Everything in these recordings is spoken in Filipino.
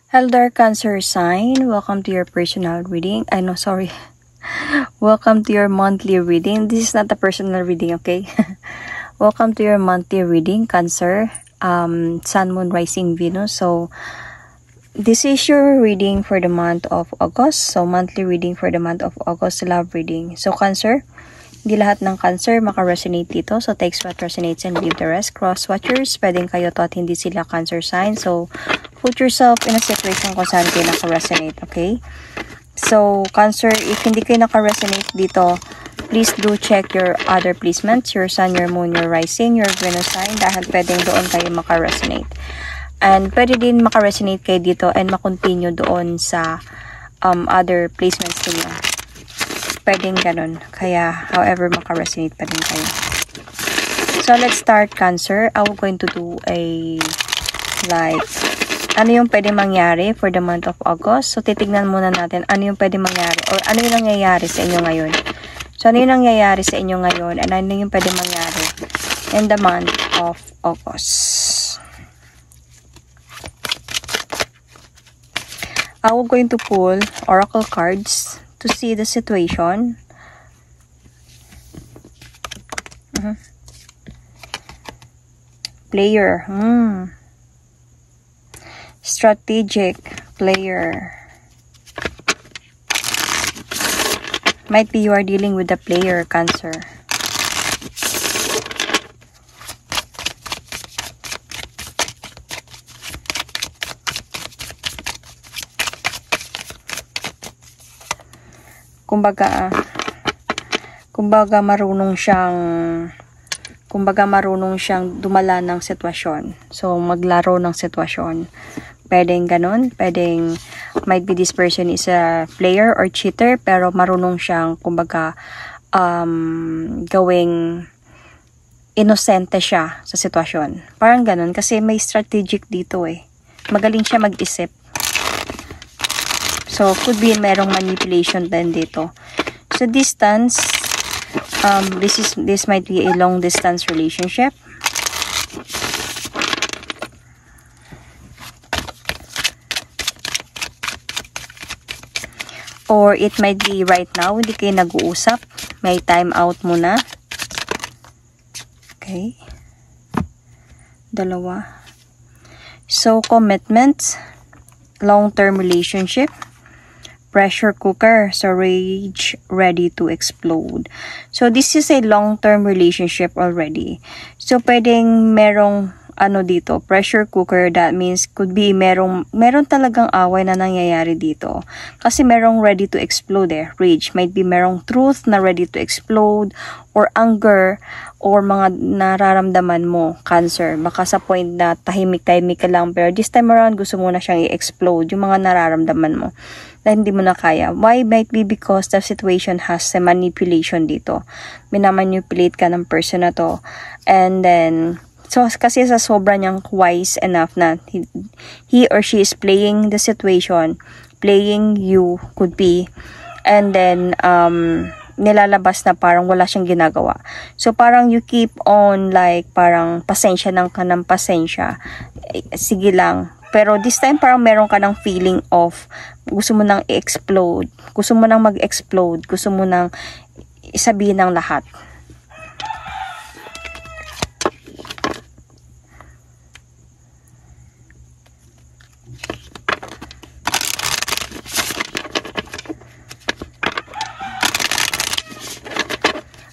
Hello there, Cancer sign. Welcome to your personal reading. Welcome to your monthly reading. This is not a personal reading, okay? Welcome to your monthly reading, Cancer. Sun, Moon, Rising, Venus. So, this is your reading for the month of August. So, monthly reading for the month of August, love reading. So, Cancer, hindi lahat ng Cancer maka-resonate dito. So, takes what resonates and leave the rest. Cross-watchers, pwedeng kayo to at hindi sila Cancer sign. So, put yourself in a situation kung saan kayo naka-resonate, okay? So, Cancer, if hindi kayo naka-resonate dito, please do check your other placements, your Sun, your Moon, your Rising, your Venus sign, dahil pwedeng doon kayo maka-resonate. And pwede din maka-resonate kayo dito and makontinue doon sa other placements niyo. Pwedeng ganun. Kaya, however maka-resonate pa din kayo. So, let's start, Cancer. I'm going to do ano yung pwede mangyari for the month of August. So, titignan muna natin ano yung pwede mangyari or ano yung nangyayari sa inyo ngayon. So, ano yung nangyayari sa inyo ngayon and ano yung pwede mangyari in the month of August. I'm going to pull oracle cards to see the situation. Player. Strategic player. Might be you are dealing with the player, Cancer. Kumbaga marunong siyang dumala ng sitwasyon. So, maglaro ng sitwasyon. Pwedeng ganun. Pwedeng, might be this person is a player or cheater, pero marunong siyang, gawing inosente siya sa sitwasyon. Parang ganun. Kasi may strategic dito eh. Magaling siya mag-isip. So, could be merong manipulation din dito. So, distance, this might be a long distance relationship. Or it might be right now, hindi kayo nag-uusap. May time out muna. Okay. Dalawa. So, commitment, long-term relationship, pressure cooker, so rage, ready to explode. So, this is a long-term relationship already. So, pwedeng merong dito, pressure cooker, that means could be meron talagang away na nangyayari dito. Kasi merong ready to explode eh. Rage, might be merong truth na ready to explode, or anger, or mga nararamdaman mo, Cancer. Baka sa point na tahimik-tahimik ka lang, pero this time around, gusto mo na siyang i-explode, yung mga nararamdaman mo na hindi mo na kaya. Why? Might be because the situation has a manipulation dito. Minamanipulate ka ng person na to. And then, so, kasi sa sobra niyang wise enough na he or she is playing the situation, playing you, could be, and then, nilalabas na parang wala siyang ginagawa. So, parang you keep on parang pasensya ng pasensya. Sige lang. Pero this time, parang meron ka ng feeling of gusto mo nang i-explode. Gusto mo nang mag-explode. Gusto mo nang isabihin ng lahat.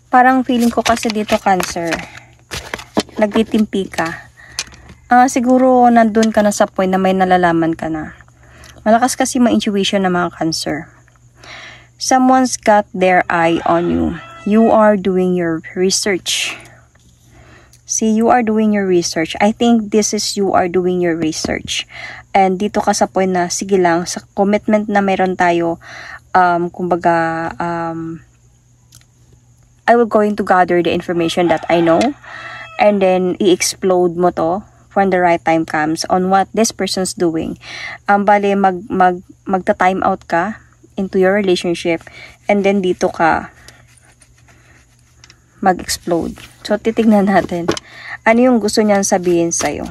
Parang feeling ko kasi dito, Cancer, nagtitimpi ka. Siguro nandun ka na sa point na may nalalaman ka na. Malakas kasi ma-intuition ng mga Cancer. Someone's got their eye on you. You are doing your research. See, you are doing your research. I think this is you are doing your research. And dito ka sa point na, sige lang, sa commitment na meron tayo, I will going to gather the information that I know, and then i-explode mo to when the right time comes on what this person's doing. Bale, magta-time out ka into your relationship, and then dito ka mag-explode. So, titignan natin ano yung gusto niyang sabihin sa'yo.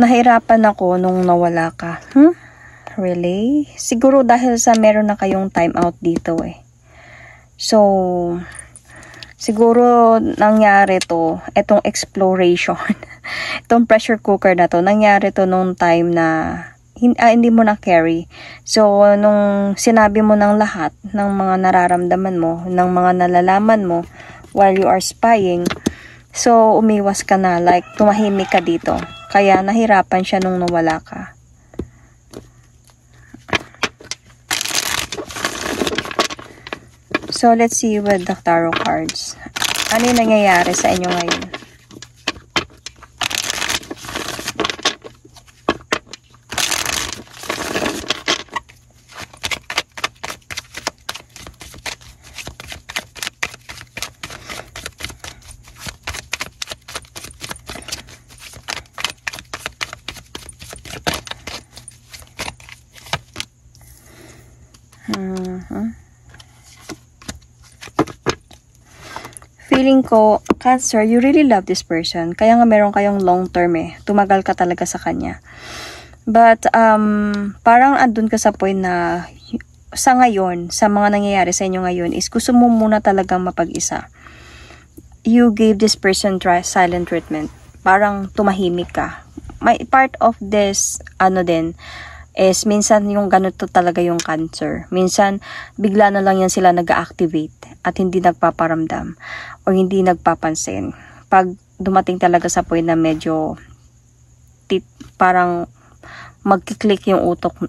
Nahirapan ako nung nawala ka. Really? Siguro dahil sa meron na kayong time out dito eh. So, siguro nangyari to, etong exploration, itong pressure cooker na to, nangyari to nung time na hindi mo na carry. So, nung sinabi mo ng lahat ng mga nararamdaman mo, ng mga nalalaman mo while you are spying, so umiwas ka na, like tumahimik ka dito. Kaya nahirapan siya nung nawala ka. So, let's see with the tarot cards. Ano yung nangyayari sa inyo ngayon? Feeling ko, Cancer, you really love this person. Kaya nga meron kayong long term eh. Tumagal ka talaga sa kanya. But, parang andun ka sa point na sa ngayon, sa mga nangyayari sa inyo ngayon, is gusto mo muna talagang mapag-isa. You gave this person silent treatment. Parang tumahimik ka. May part of this, is minsan yung ganito talaga yung Cancer. Minsan, bigla na lang yan sila nag-activate at hindi nagpaparamdam o hindi nagpapansin. Pag dumating talaga sa point na medyo parang magkiklik yung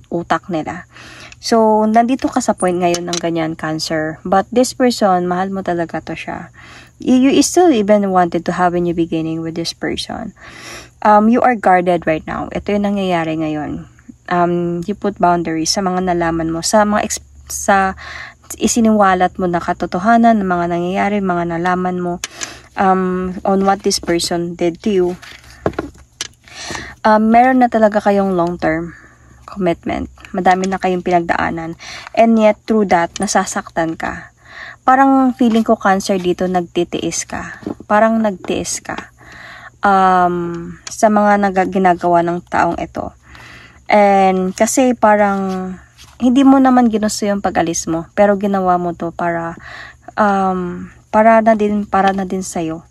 utak nila. So, nandito ka sa point ngayon ng ganyan, Cancer. But this person, mahal mo talaga to siya. You still even wanted to have a new beginning with this person. You are guarded right now. Ito yung nangyayari ngayon. You put boundaries sa mga nalaman mo, sa mga isiniwalat mo na katotohanan ng mga nangyayari, mga nalaman mo on what this person did to you. Meron na talaga kayong long-term commitment. Madami na kayong pinagdaanan. And yet, through that, nasasaktan ka. Parang feeling ko, Cancer, dito nagtitiis ka. Parang nagtiis ka sa mga ginagawa ng taong ito. And kasi parang hindi mo naman ginusto yung pag-alis mo, pero ginawa mo to para na din sa'yo.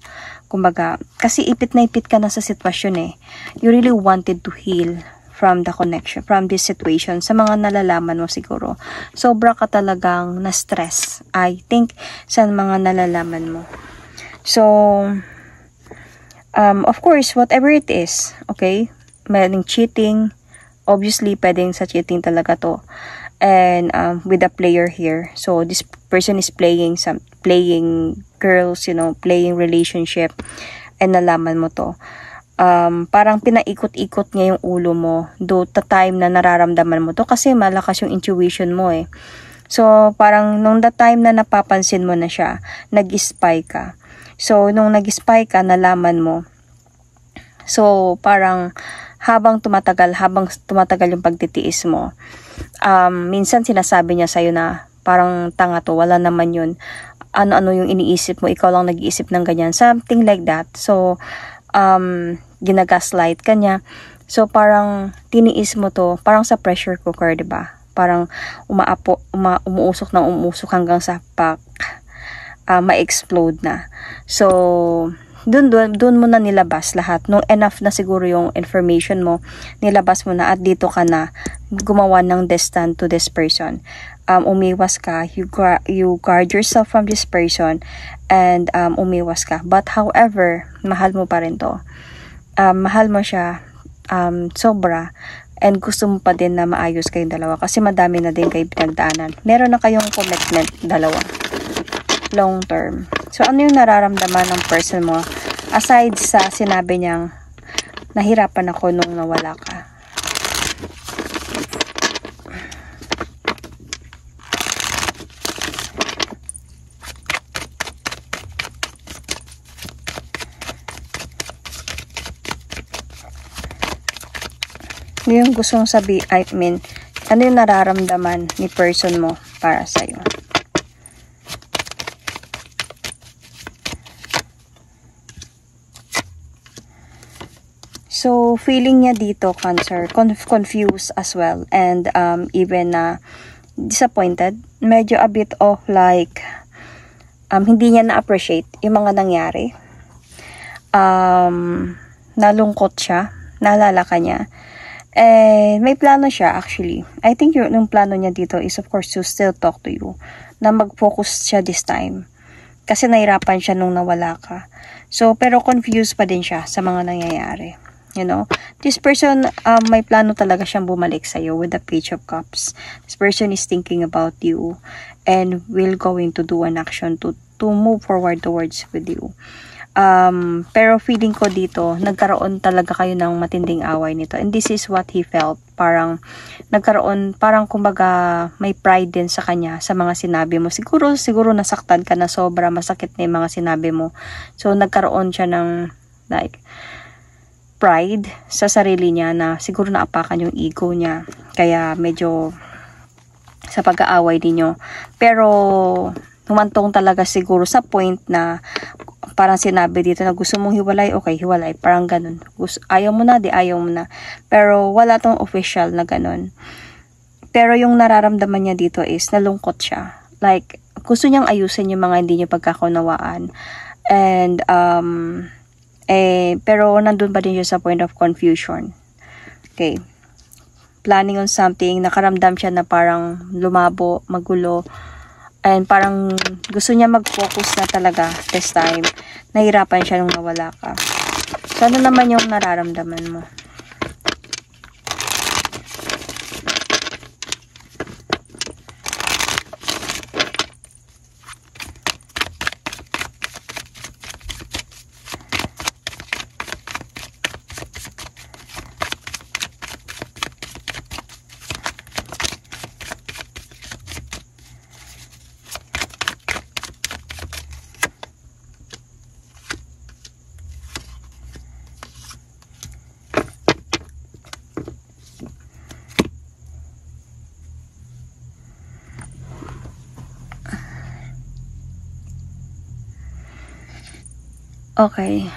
Kumbaga, kasi ipit ka na sa sitwasyon eh. You really wanted to heal from the connection, from this situation. Sa mga nalalaman mo siguro, sobra ka talagang na-stress, I think, sa mga nalalaman mo. So, of course, whatever it is, okay, mayroong cheating, obviously, pwedeng sa cheating talaga to. And with a player here. So, this person is playing girls, playing relationship. And nalaman mo to. Parang pinaikot-ikot niya yung ulo mo. Do the time na nararamdaman mo to. Kasi malakas yung intuition mo eh. So, parang nung the time na napapansin mo na siya, nag-spy ka. So, nung nag-spy ka, nalaman mo. So, parang habang tumatagal yung pagtitiis mo, minsan sinasabi niya sa'yo na parang tanga to, wala naman yun. Ano-ano yung iniisip mo, ikaw lang nag-iisip ng ganyan. Something like that. So, ginagaslight ka niya. So, parang tiniis mo to, parang sa pressure cooker, diba? Parang umuusok hanggang sa ma-explode na. So, dun mo na nilabas lahat. Nung enough na siguro yung information mo, nilabas mo na at dito ka na gumawa ng distance to this person. Umiwas ka, you guard yourself from this person, and umiwas ka. But however, mahal mo pa rin to. Mahal mo siya sobra, and gusto mo pa din na maayos kayong dalawa kasi madami na din kayo pinagdaanan. Meron na kayong commitment, dalawa. Long term. So, ano yung nararamdaman ng person mo aside sa sinabi niyang nahirapan ako nung nawala ka? Ano yung gustong ano yung nararamdaman ni person mo para sa'yo? So, feeling niya dito, Cancer, confused as well. And even disappointed. Medyo a bit of like, hindi niya na-appreciate yung mga nangyari. Nalungkot siya. Naalala ka niya. May plano siya actually. I think yung plano niya dito is of course to still talk to you. Na mag-focus siya this time. Kasi nahirapan siya nung nawala ka. So, pero confused pa din siya sa mga nangyayari. You know, this person, may plano talaga siyang bumalik sa'yo with the Page of Cups. This person is thinking about you and will going to do an action to move forward towards with you. Pero feeling ko dito, nagkaroon talaga kayo ng matinding away nito. And this is what he felt. Parang nagkaroon, parang kumbaga may pride din sa kanya sa mga sinabi mo. Siguro nasaktan ka na sobra, masakit na yung mga sinabi mo. So nagkaroon siya ng like pride sa sarili niya na siguro naapakan yung ego niya. Kaya medyo sa pag-aaway ninyo. Pero humantong talaga siguro sa point na parang sinabi dito na gusto mong hiwalay, okay, hiwalay. Parang ganun. Ayaw mo na, di ayaw mo na. Pero wala tong official na ganun. Pero yung nararamdaman niya dito is nalungkot siya. Like, gusto niyang ayusin yung mga hindi niya pagkakunawaan. And, pero nandun pa din siya sa point of confusion. Okay. Planning on something, nakaramdam siya na parang lumabo, magulo, and parang gusto niya mag-focus na talaga this time. Nahirapan siya nung nawala ka. So, ano naman yung nararamdaman mo? Okay.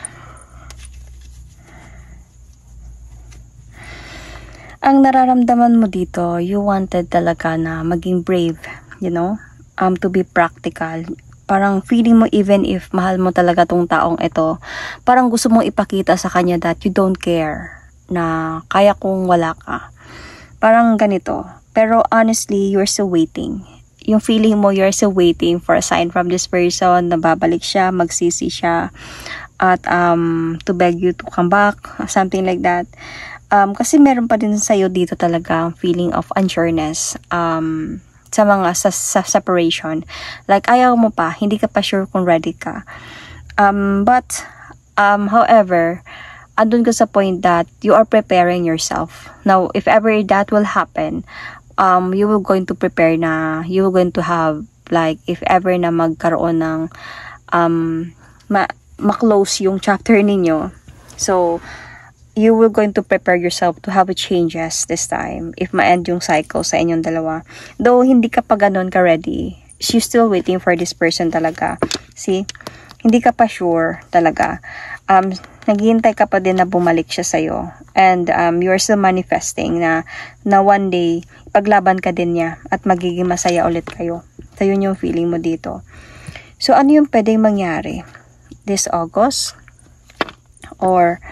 Ang nararamdaman mo dito, you wanted talaga na maging brave, you know? To be practical. Parang feeling mo even if mahal mo talaga tong taong ito, parang gusto mong ipakita sa kanya that you don't care, na kaya kung wala ka. Parang ganito. Pero honestly, you're still waiting. Yung feeling mo, you're still waiting for a sign from this person na babalik siya, magsisi siya, at to beg you to come back, something like that. Kasi meron pa din sa'yo dito talaga feeling of unsureness sa mga sa separation. Like, ayaw mo pa, hindi ka pa sure kung ready ka. But, however, andun ka sa point that you are preparing yourself. Now, if ever that will happen, you will going to prepare na, you will going to have, like, if ever na magkaroon ng, ma-close yung chapter ninyo. So, you will going to prepare yourself to have changes this time, if ma-end yung cycle sa inyong dalawa. Though, hindi ka pa ganun ka ready, she's still waiting for this person talaga. See? Hindi ka pa sure talaga. Naghihintay ka pa din na bumalik siya sa'yo. And you're still manifesting na one day, paglaban ka din niya at magiging masaya ulit kayo. So, yun yung feeling mo dito. So, ano yung pwedeng mangyari this August or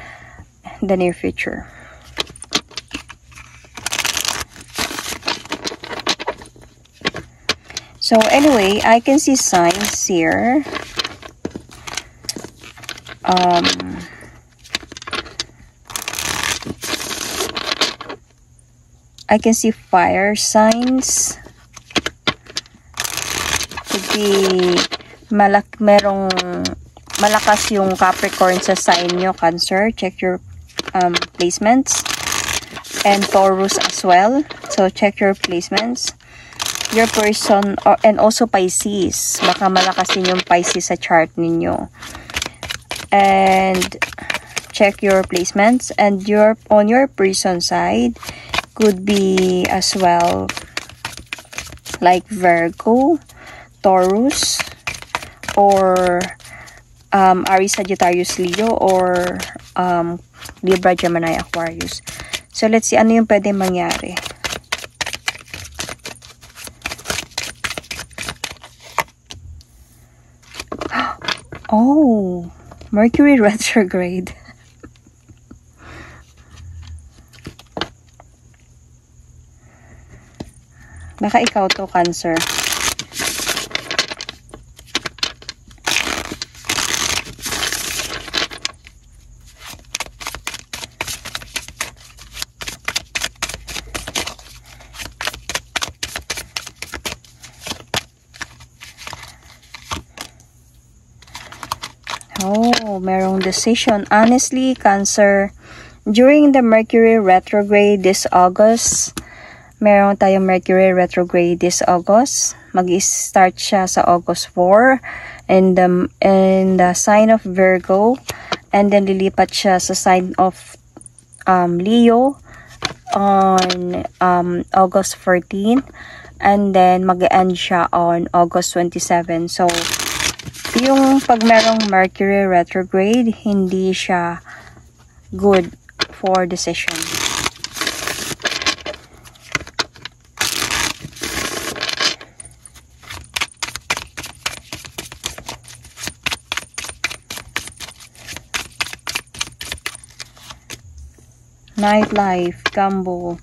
the near future? So, anyway, I can see signs here. I can see fire signs. Could be merong malakas yung Capricorn sa sign nyo, Cancer. Check your placements. And Taurus as well. So, check your placements. Your person, and also Pisces. Baka malakas din yung Pisces sa chart ninyo. And check your placements. And on your person side, could be as well like Virgo, Taurus, or Aries, Sagittarius, Leo, or Libra, Gemini, Aquarius. So, let's see ano yung pwede mangyari. Oh, Mercury retrograde. Baka ikaw to, Cancer. Oh, merong decision. Honestly, Cancer, during the Mercury retrograde this August, meron tayong Mercury retrograde this August. Mag-start siya sa August 4 in the sign of Virgo, and then lilipat siya sa sign of Leo on August 14, and then mag-end siya on August 27. So, yung pag merong Mercury retrograde, hindi siya good for decision. Nightlife, gamble,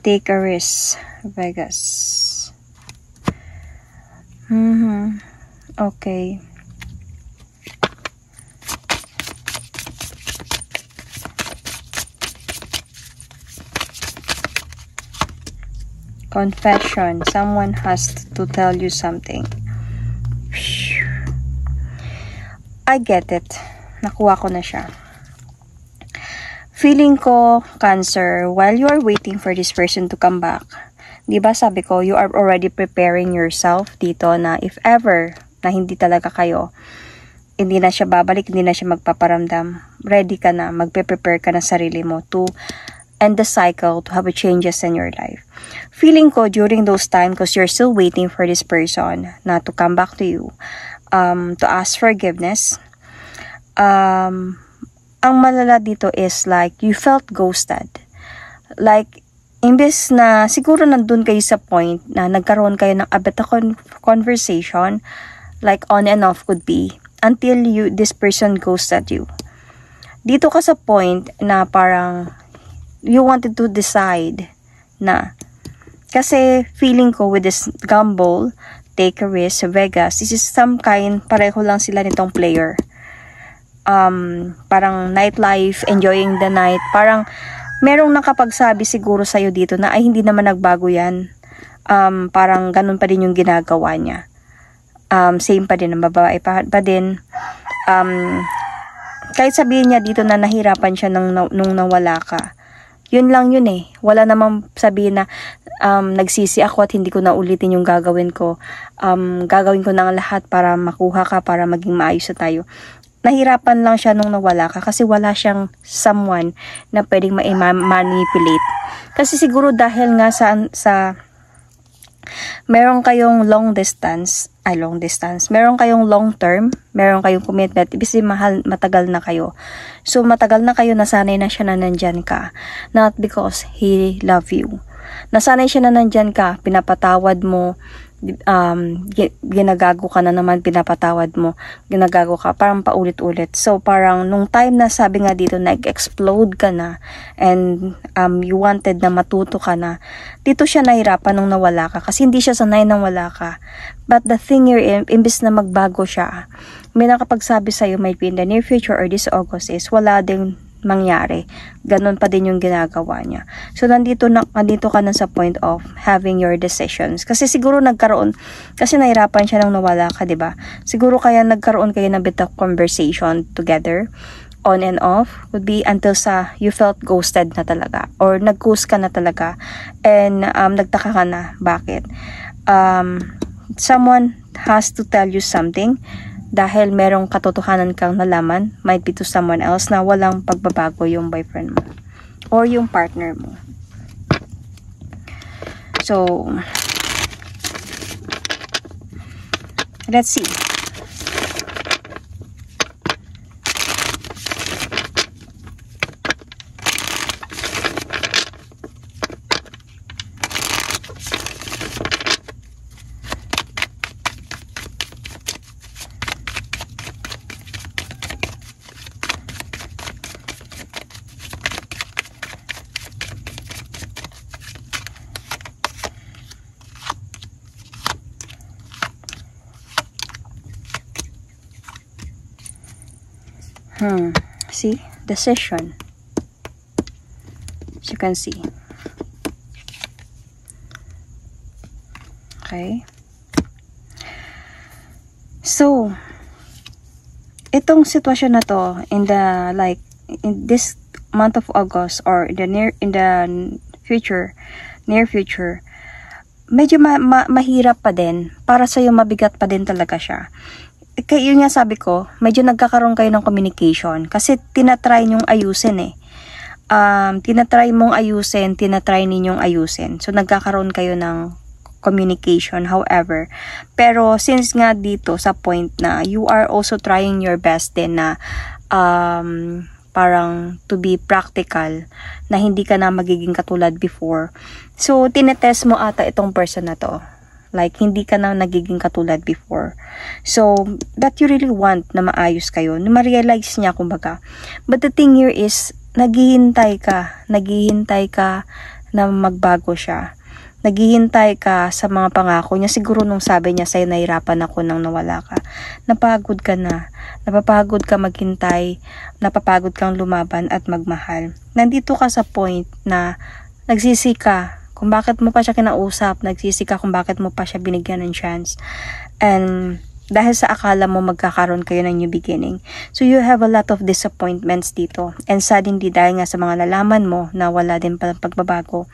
take a risk, Vegas. Okay. Confession. Someone has to tell you something. I get it. Nakuha ko na siya. Feeling ko, Cancer, while you are waiting for this person to come back, diba sabi ko, you are already preparing yourself dito na if ever na hindi talaga kayo, hindi na siya babalik, hindi na siya magpaparamdam, ready ka na, magpe-prepare ka na sarili mo to end the cycle, to have a changes in your life. Feeling ko during those times, because you're still waiting for this person na to come back to you, to ask forgiveness, ang malala dito is like, you felt ghosted. Like, imbes na siguro nandun kayo sa point na nagkaroon kayo ng a bit of conversation, like on and off could be, until this person ghosted you. Dito ka sa point na parang, you wanted to decide na, kasi feeling ko with this gamble, take a risk, Vegas, this is some kind, pareho lang sila nitong player. Parang nightlife, enjoying the night, parang merong nakapagsabi siguro sa'yo dito na ay hindi naman nagbago yan. Parang ganun pa din yung ginagawa niya. Same pa din, ang babae pa din. Kahit sabihin niya dito na nahirapan siya nung nawala ka. Yun lang yun eh. Wala namang sabihin na nagsisi ako at hindi ko na ulitin yung gagawin ko. Gagawin ko na lahat para makuha ka, para maging maayos na tayo. Nahirapan lang siya nung nawala ka kasi wala siyang someone na pwedeng ma-manipulate. Kasi siguro dahil nga sa meron kayong long distance, meron kayong long term, meron kayong commitment, ibig sabihin matagal na kayo. So matagal na kayo, nasanay na siya na nandyan ka. Not because he love you. Nasanay siya na nandyan ka, pinapatawad mo, ginagago ka na naman, pinapatawad mo, ginagago ka, parang paulit-ulit. So parang nung time na sabi nga dito, nag-explode ka na, and you wanted na matuto ka na, dito siya nahirapan nung nawala ka, kasi hindi siya sanay nang wala ka. But the thing here, imbis na magbago siya, may nakapagsabi sa'yo, might be in the near future or this August, is wala ding mangyari. Ganon pa din yung ginagawa niya. So, nandito ka na sa point of having your decisions. Kasi siguro nagkaroon, kasi nahirapan siya nang nawala ka, diba? Siguro kaya nagkaroon kayo ng bit of conversation together, on and off, would be until you felt ghosted na talaga, or nag-ghost ka na talaga, and nagtaka ka na, bakit? Someone has to tell you something, dahil merong katotohanan kang nalaman, might be to someone else, na walang pagbabago yung boyfriend mo or yung partner mo. So, let's see. See? Decision. As you can see. Okay? So, itong sitwasyon na to in the in this month of August or in the near future, medyo mahirap pa din para sa iyo, mabigat pa din talaga siya. Kaya yun nga sabi ko, medyo nagkakaroon kayo ng communication kasi tinatry nyong ayusin tinatry ninyong ayusin. So nagkakaroon kayo ng communication, however. Pero since nga dito sa point na you are also trying your best din na parang to be practical, na hindi ka na magiging katulad before. So tinetest mo ata itong person na to. Like, hindi ka na nagiging katulad before. So, that you really want na maayos kayo, na ma-realize niya, kumbaga. But the thing here is, naghihintay ka na magbago siya. Naghihintay ka sa mga pangako niya. Siguro nung sabi niya sa'yo, nahirapan ako nang nawala ka. Napagod ka na. Napapagod ka maghintay. Napapagod kang lumaban at magmahal. Nandito ka sa point na nagsisi ka kung bakit mo pa siya kinausap, nagsisi ka kung bakit mo pa siya binigyan ng chance. And dahil sa akala mo magkakaroon kayo ng new beginning. So you have a lot of disappointments dito. And suddenly, dahil nga sa mga nalaman mo na wala din palang pagbabago,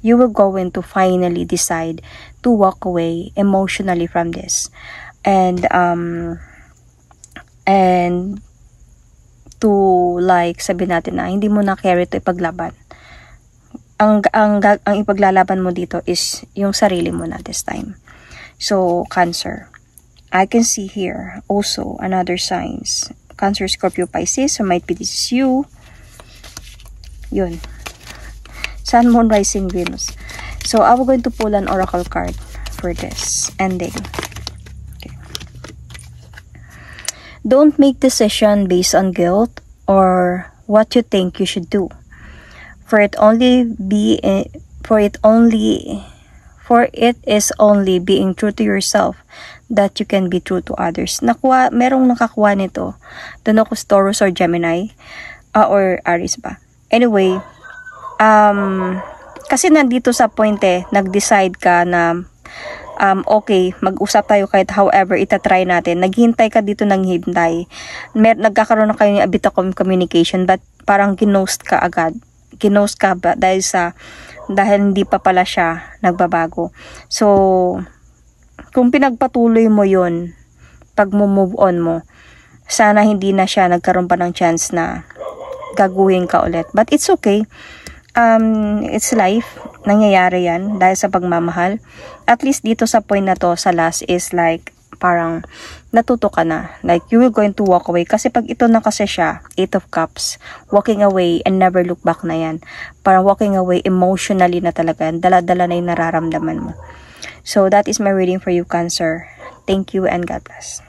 you will go to finally decide to walk away emotionally from this. And to like, sabi natin na hindi mo na carry ito ipaglaban. Ang ipaglalaban mo dito is yung sarili mo na this time. So, Cancer. I can see here also another signs. Cancer, Scorpio, Pisces. So, might be this is you. Yun. Sun, Moon, Rising, Venus. So, I'm going to pull an oracle card for this ending. Okay. Don't make decision based on guilt or what you think you should do. For it is only being true to yourself that you can be true to others. Merong nakakuha nito. Don't know kung Taurus or Gemini or Aries ba. Anyway, kasi nandito sa point nag-decide ka na okay, mag-usap tayo kahit however, itatry natin. Naghintay ka dito ng hintay. Nagkakaroon na kayo ng a bit of communication but parang ginost ka agad. Ginost ka ba dahil hindi pa pala siya nagbabago. So, kung pinagpatuloy mo yun, pag move on mo, sana hindi na siya nagkaroon pa ng chance na gaguhin ka ulit. But it's okay. It's life. Nangyayari yan dahil sa pagmamahal. At least dito sa point na to, sa last is like, parang natuto ka na. Like, you will going to walk away. Kasi pag ito na kasi siya, 8 of Cups, walking away and never look back na yan. Parang walking away emotionally na talaga. Dala-dala na yung nararamdaman mo. So, that is my reading for you, Cancer. Thank you and God bless.